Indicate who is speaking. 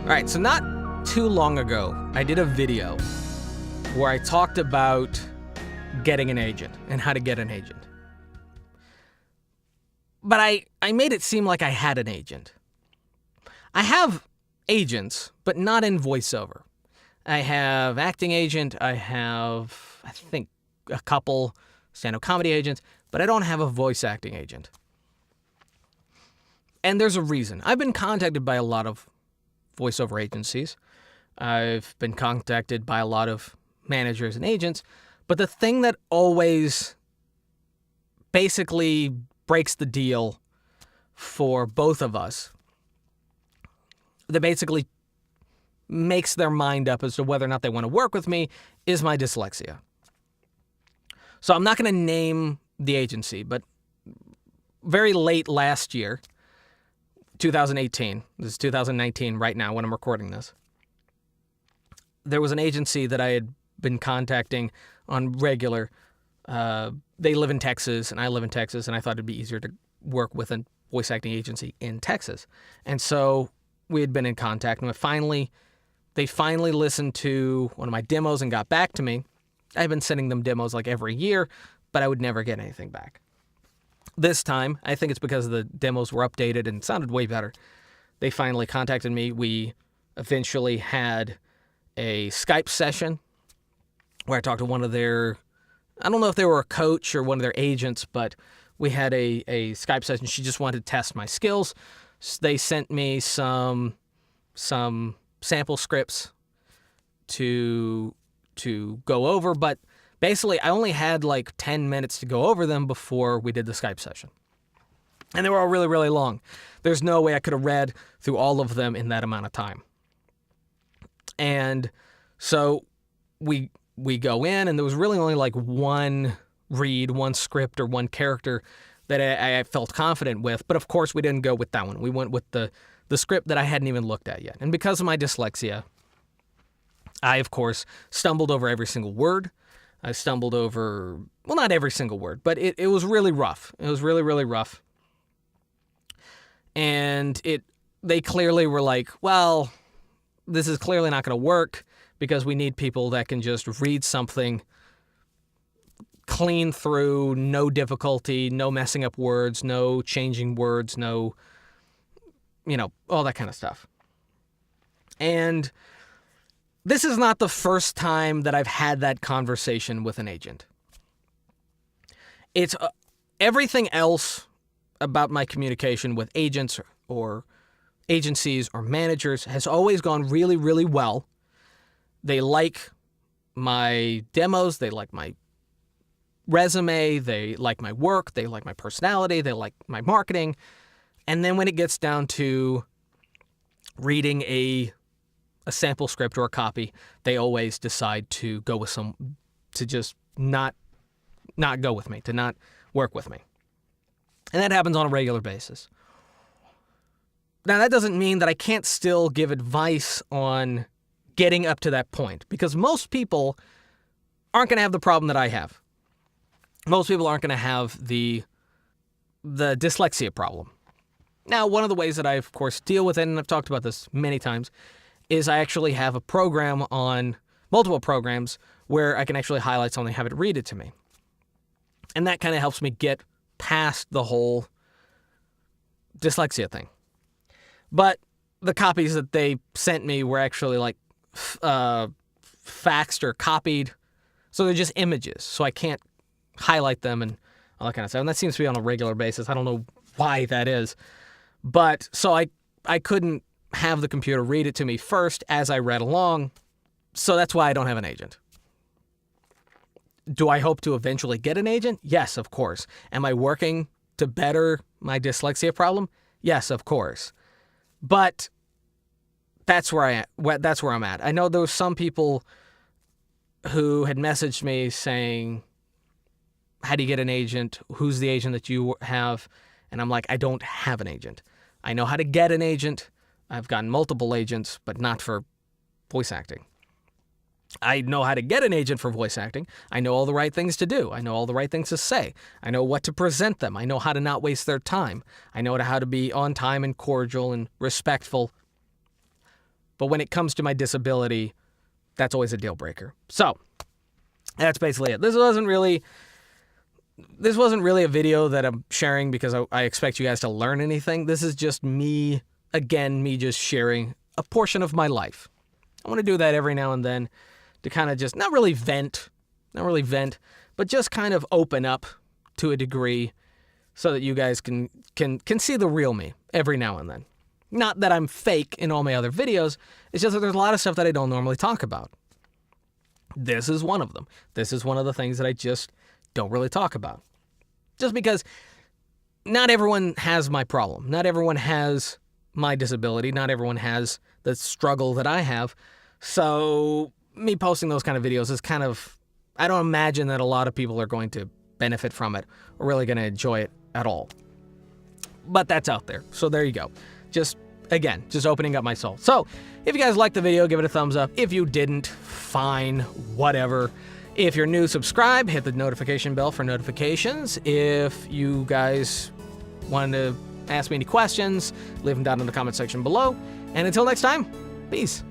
Speaker 1: All right, so not too long ago, I did a video where I talked about getting an agent and how to get an agent. But I made it seem like I had an agent. I have agents, but not in voiceover. I have acting agent, I have, I think, a couple stand-up comedy agents, but I don't have a voice acting agent. And there's a reason. I've been contacted by a lot of voiceover agencies. I've been contacted by a lot of managers and agents, but the thing that always basically breaks the deal for both of us, that basically makes their mind up as to whether or not they want to work with me, is my dyslexia. So I'm not going to name the agency, but very late last year, 2018, this is 2019 right now when I'm recording this, there was an agency that I had been contacting on regular. They live in Texas, and I live in Texas, and I thought it'd be easier to work with a voice acting agency in Texas. And so we had been in contact, and they finally listened to one of my demos and got back to me. I've been sending them demos like every year, but I would never get anything back. This time, I think it's because the demos were updated and sounded way better. They finally contacted me. We eventually had a Skype session where I talked to one of their, I don't know if they were a coach or one of their agents, but we had a Skype session. She just wanted to test my skills. They sent me some sample scripts to go over, but basically I only had like 10 minutes to go over them before we did the Skype session. And they were all really, really long. There's no way I could have read through all of them in that amount of time. And so we go in, and there was really only like one read, one script, or one character that I felt confident with. But of course, we didn't go with that one. We went with the script that I hadn't even looked at yet. And because of my dyslexia, I, of course, stumbled over every single word. I stumbled over, well, not every single word, but it was really rough. It was really, really rough. And they clearly were like, well, this is clearly not going to work because we need people that can just read something clean through, no difficulty, no messing up words, no changing words, no, all that kind of stuff. And this is not the first time that I've had that conversation with an agent. It's everything else about my communication with agents or agencies or managers has always gone really, really well. They like my demos. They like my resume. They like my work. They like my personality. They like my marketing. And then when it gets down to reading a sample script or a copy, they always decide to go with to just not go with me, to not work with me. And that happens on a regular basis. Now, that doesn't mean that I can't still give advice on getting up to that point, because most people aren't going to have the problem that I have. Most people aren't going to have the dyslexia problem. Now, one of the ways that I, of course, deal with it, and I've talked about this many times, is I actually have a program on multiple programs where I can actually highlight something and have it read it to me. And that kind of helps me get past the whole dyslexia thing. But the copies that they sent me were actually like faxed or copied. So they're just images. So I can't highlight them and all that kind of stuff. And that seems to be on a regular basis. I don't know why that is. But so I couldn't have the computer read it to me first as I read along. So that's why I don't have an agent. Do I hope to eventually get an agent? Yes, of course. Am I working to better my dyslexia problem? Yes, of course. But that's where I'm at. I know there were some people who had messaged me saying, how do you get an agent? Who's the agent that you have? And I'm like, I don't have an agent. I know how to get an agent. I've gotten multiple agents, but not for voice acting. I know how to get an agent for voice acting. I know all the right things to do. I know all the right things to say. I know what to present them. I know how to not waste their time. I know how to be on time and cordial and respectful. But when it comes to my disability, that's always a deal breaker. So that's basically it. This wasn't really a video that I'm sharing because I expect you guys to learn anything. This is just me just sharing a portion of my life. I want to do that every now and then to kind of just not really vent, but just kind of open up to a degree so that you guys can see the real me every now and then. Not that I'm fake in all my other videos, it's just that there's a lot of stuff that I don't normally talk about. This is one of them. This is one of the things that I just don't really talk about. Just because not everyone has my problem. Not everyone has my disability. Not everyone has the struggle that I have. So me posting those kind of videos is kind of, I don't imagine that a lot of people are going to benefit from it or really going to enjoy it at all. But that's out there. So there you go. Just opening up my soul. So if you guys liked the video, give it a thumbs up. If you didn't, fine, whatever. If you're new, subscribe, hit the notification bell for notifications. If you guys want to ask me any questions, leave them down in the comment section below. And until next time, peace.